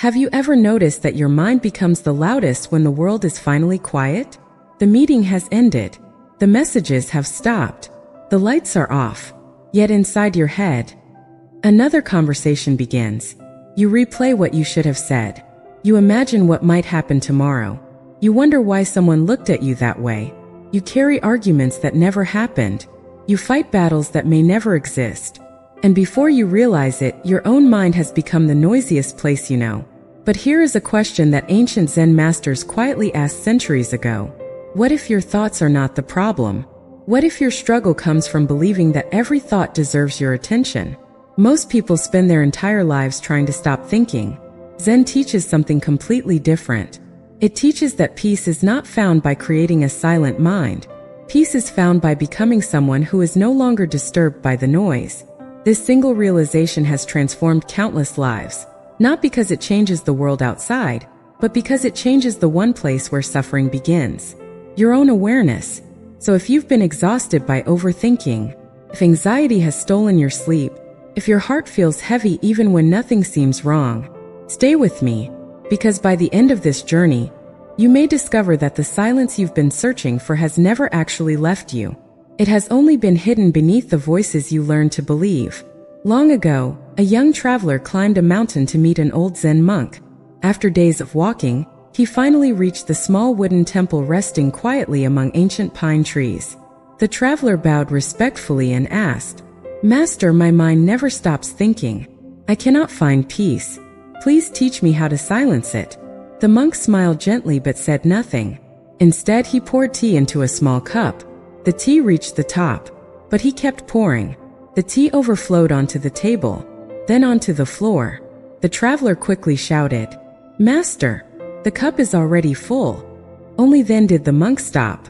Have you ever noticed that your mind becomes the loudest when the world is finally quiet? The meeting has ended. The messages have stopped. The lights are off. Yet inside your head, another conversation begins. You replay what you should have said. You imagine what might happen tomorrow. You wonder why someone looked at you that way. You carry arguments that never happened. You fight battles that may never exist. And before you realize it, your own mind has become the noisiest place you know. But here is a question that ancient Zen masters quietly asked centuries ago. What if your thoughts are not the problem? What if your struggle comes from believing that every thought deserves your attention? Most people spend their entire lives trying to stop thinking. Zen teaches something completely different. It teaches that peace is not found by creating a silent mind. Peace is found by becoming someone who is no longer disturbed by the noise. This single realization has transformed countless lives, not because it changes the world outside, but because it changes the one place where suffering begins. Your own awareness. So if you've been exhausted by overthinking, if anxiety has stolen your sleep, if your heart feels heavy even when nothing seems wrong, stay with me, because by the end of this journey, you may discover that the silence you've been searching for has never actually left you. It has only been hidden beneath the voices you learned to believe. Long ago, a young traveler climbed a mountain to meet an old Zen monk. After days of walking, he finally reached the small wooden temple resting quietly among ancient pine trees. The traveler bowed respectfully and asked, "Master, my mind never stops thinking. I cannot find peace. Please teach me how to silence it." The monk smiled gently but said nothing. Instead, he poured tea into a small cup. The tea reached the top, but he kept pouring. The tea overflowed onto the table, then onto the floor. The traveler quickly shouted, "Master, the cup is already full." Only then did the monk stop.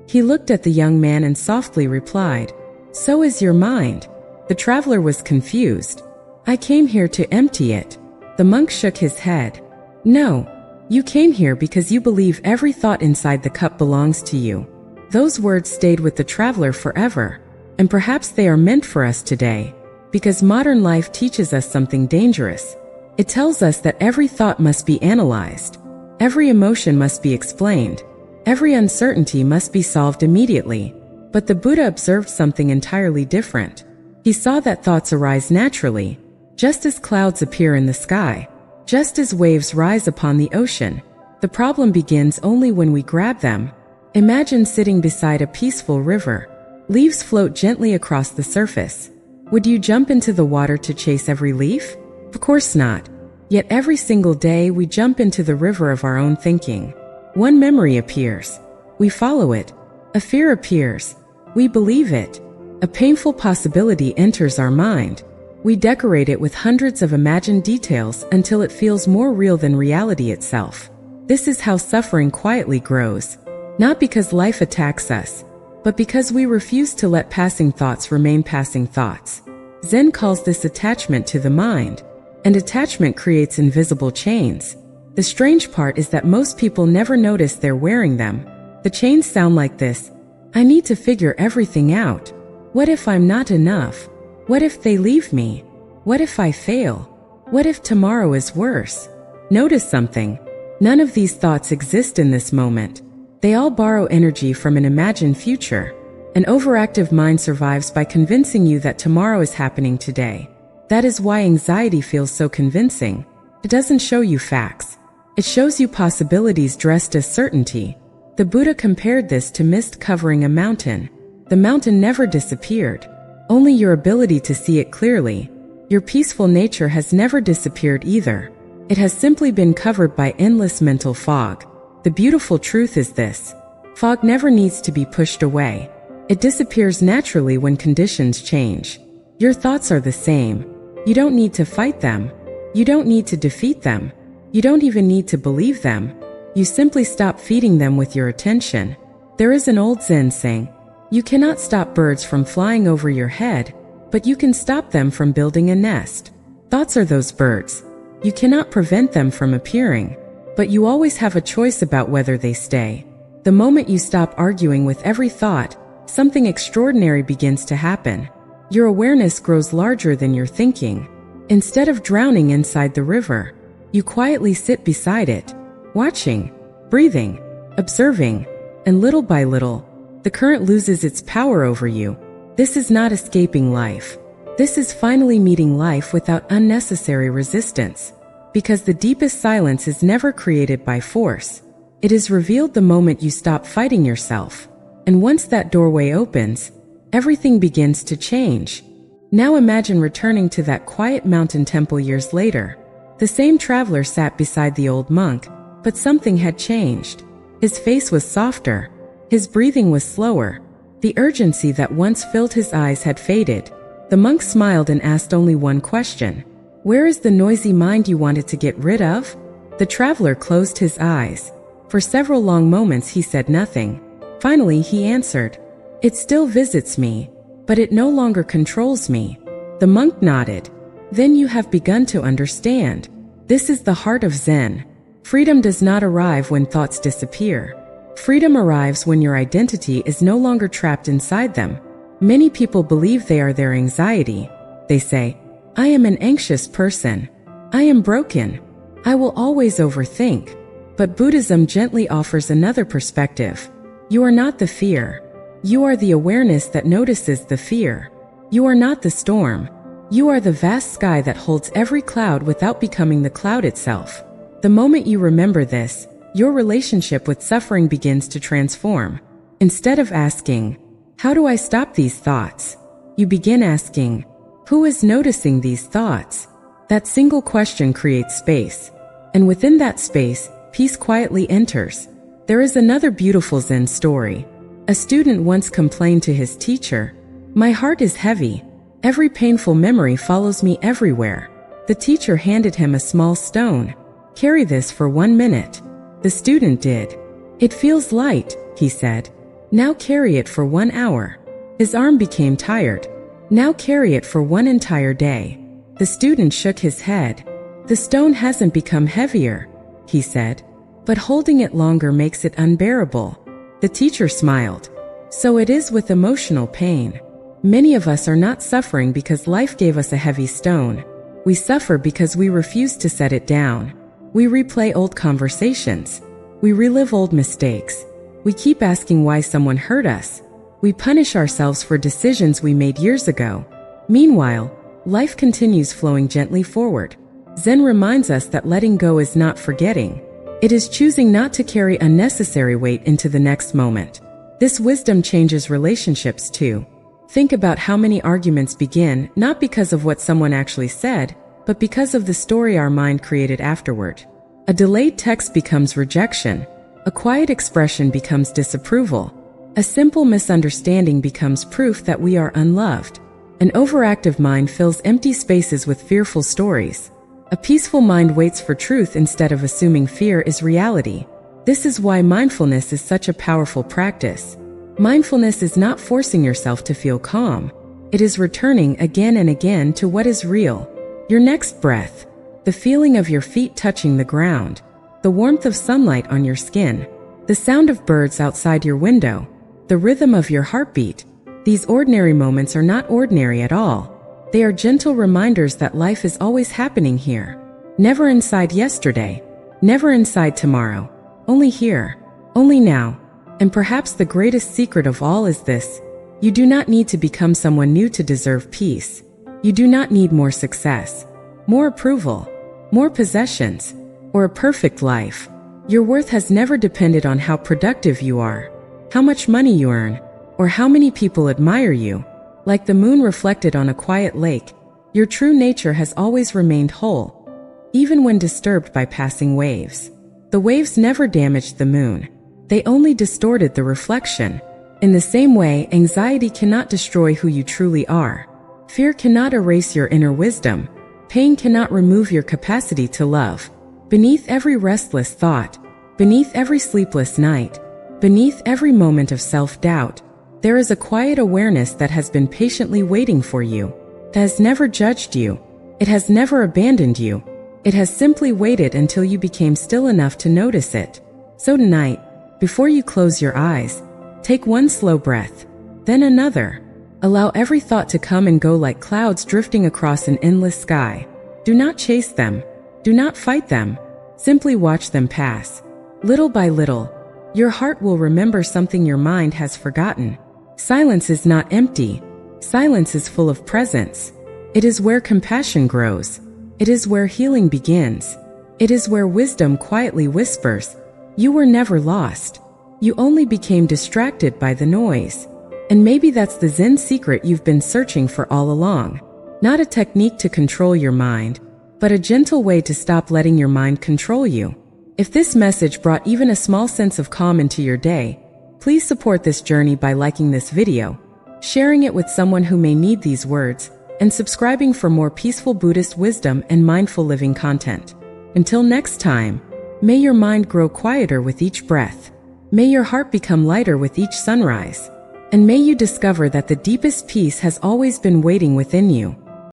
He looked at the young man and softly replied, "So is your mind." The traveler was confused. "I came here to empty it." The monk shook his head. "No, you came here because you believe every thought inside the cup belongs to you." Those words stayed with the traveler forever, and perhaps they are meant for us today, because modern life teaches us something dangerous. It tells us that every thought must be analyzed, every emotion must be explained, every uncertainty must be solved immediately. But the Buddha observed something entirely different. He saw that thoughts arise naturally, just as clouds appear in the sky, just as waves rise upon the ocean. The problem begins only when we grab them. Imagine sitting beside a peaceful river. Leaves float gently across the surface. Would you jump into the water to chase every leaf? Of course not. Yet every single day we jump into the river of our own thinking. One memory appears. We follow it. A fear appears. We believe it. A painful possibility enters our mind. We decorate it with hundreds of imagined details until it feels more real than reality itself. This is how suffering quietly grows. Not because life attacks us, but because we refuse to let passing thoughts remain passing thoughts. Zen calls this attachment to the mind, and attachment creates invisible chains. The strange part is that most people never notice they're wearing them. The chains sound like this: I need to figure everything out. What if I'm not enough? What if they leave me? What if I fail? What if tomorrow is worse? Notice something. None of these thoughts exist in this moment. They all borrow energy from an imagined future. An overactive mind survives by convincing you that tomorrow is happening today. That is why anxiety feels so convincing. It doesn't show you facts. It shows you possibilities dressed as certainty. The Buddha compared this to mist covering a mountain. The mountain never disappeared. Only your ability to see it clearly. Your peaceful nature has never disappeared either. It has simply been covered by endless mental fog. The beautiful truth is this: fog never needs to be pushed away. It disappears naturally when conditions change. Your thoughts are the same. You don't need to fight them. You don't need to defeat them. You don't even need to believe them. You simply stop feeding them with your attention. There is an old Zen saying, "You cannot stop birds from flying over your head, but you can stop them from building a nest." Thoughts are those birds. You cannot prevent them from appearing, but you always have a choice about whether they stay. The moment you stop arguing with every thought, something extraordinary begins to happen. Your awareness grows larger than your thinking. Instead of drowning inside the river, You quietly sit beside it, watching, breathing, observing, and little by little, the current loses its power over you. This is not escaping life. This is finally meeting life without unnecessary resistance. Because the deepest silence is never created by force. It is revealed the moment you stop fighting yourself. And once that doorway opens, everything begins to change. Now imagine returning to that quiet mountain temple years later. The same traveler sat beside the old monk, but something had changed. His face was softer. His breathing was slower. The urgency that once filled his eyes had faded. The monk smiled and asked only one question. Where is the noisy mind you wanted to get rid of? The traveler closed his eyes. For several long moments he said nothing. Finally he answered, It still visits me, but it no longer controls me. The monk nodded. Then you have begun to understand. This is the heart of Zen. Freedom does not arrive when thoughts disappear. Freedom arrives when your identity is no longer trapped inside them. Many people believe they are their anxiety. They say, I am an anxious person. I am broken. I will always overthink. But Buddhism gently offers another perspective. You are not the fear. You are the awareness that notices the fear. You are not the storm. You are the vast sky that holds every cloud without becoming the cloud itself. The moment you remember this, your relationship with suffering begins to transform. Instead of asking, how do I stop these thoughts? You begin asking, who is noticing these thoughts? That single question creates space. And within that space, peace quietly enters. There is another beautiful Zen story. A student once complained to his teacher, My heart is heavy. Every painful memory follows me everywhere. The teacher handed him a small stone. Carry this for 1 minute. The student did. It feels light, he said. Now carry it for 1 hour. His arm became tired. Now carry it for 1 entire day. The student shook his head. The stone hasn't become heavier, he said. But holding it longer makes it unbearable. The teacher smiled. So it is with emotional pain. Many of us are not suffering because life gave us a heavy stone. We suffer because we refuse to set it down. We replay old conversations. We relive old mistakes. We keep asking why someone hurt us. We punish ourselves for decisions we made years ago. Meanwhile, life continues flowing gently forward. Zen reminds us that letting go is not forgetting. It is choosing not to carry unnecessary weight into the next moment. This wisdom changes relationships too. Think about how many arguments begin not because of what someone actually said, but because of the story our mind created afterward. A delayed text becomes rejection. A quiet expression becomes disapproval. A simple misunderstanding becomes proof that we are unloved. An overactive mind fills empty spaces with fearful stories. A peaceful mind waits for truth instead of assuming fear is reality. This is why mindfulness is such a powerful practice. Mindfulness is not forcing yourself to feel calm. It is returning again and again to what is real. Your next breath, the feeling of your feet touching the ground, the warmth of sunlight on your skin, the sound of birds outside your window, the rhythm of your heartbeat. These ordinary moments are not ordinary at all. They are gentle reminders that life is always happening here. Never inside yesterday, never inside tomorrow, only here, only now. And perhaps the greatest secret of all is this: you do not need to become someone new to deserve peace. You do not need more success, more approval, more possessions, or a perfect life. Your worth has never depended on how productive you are, how much money you earn, or how many people admire you. Like the moon reflected on a quiet lake, your true nature has always remained whole, even when disturbed by passing waves. The waves never damaged the moon. They only distorted the reflection. In the same way, anxiety cannot destroy who you truly are. Fear cannot erase your inner wisdom. Pain cannot remove your capacity to love. Beneath every restless thought, beneath every sleepless night, beneath every moment of self-doubt, there is a quiet awareness that has been patiently waiting for you. It has never judged you. It has never abandoned you. It has simply waited until you became still enough to notice it. So tonight, before you close your eyes, take one slow breath, then another. Allow every thought to come and go like clouds drifting across an endless sky. Do not chase them. Do not fight them. Simply watch them pass. Little by little, your heart will remember something your mind has forgotten. Silence is not empty. Silence is full of presence. It is where compassion grows. It is where healing begins. It is where wisdom quietly whispers, "You were never lost. You only became distracted by the noise." And maybe that's the Zen secret you've been searching for all along. Not a technique to control your mind, but a gentle way to stop letting your mind control you. If this message brought even a small sense of calm into your day, please support this journey by liking this video, sharing it with someone who may need these words, and subscribing for more peaceful Buddhist wisdom and mindful living content. Until next time, may your mind grow quieter with each breath. May your heart become lighter with each sunrise. And may you discover that the deepest peace has always been waiting within you.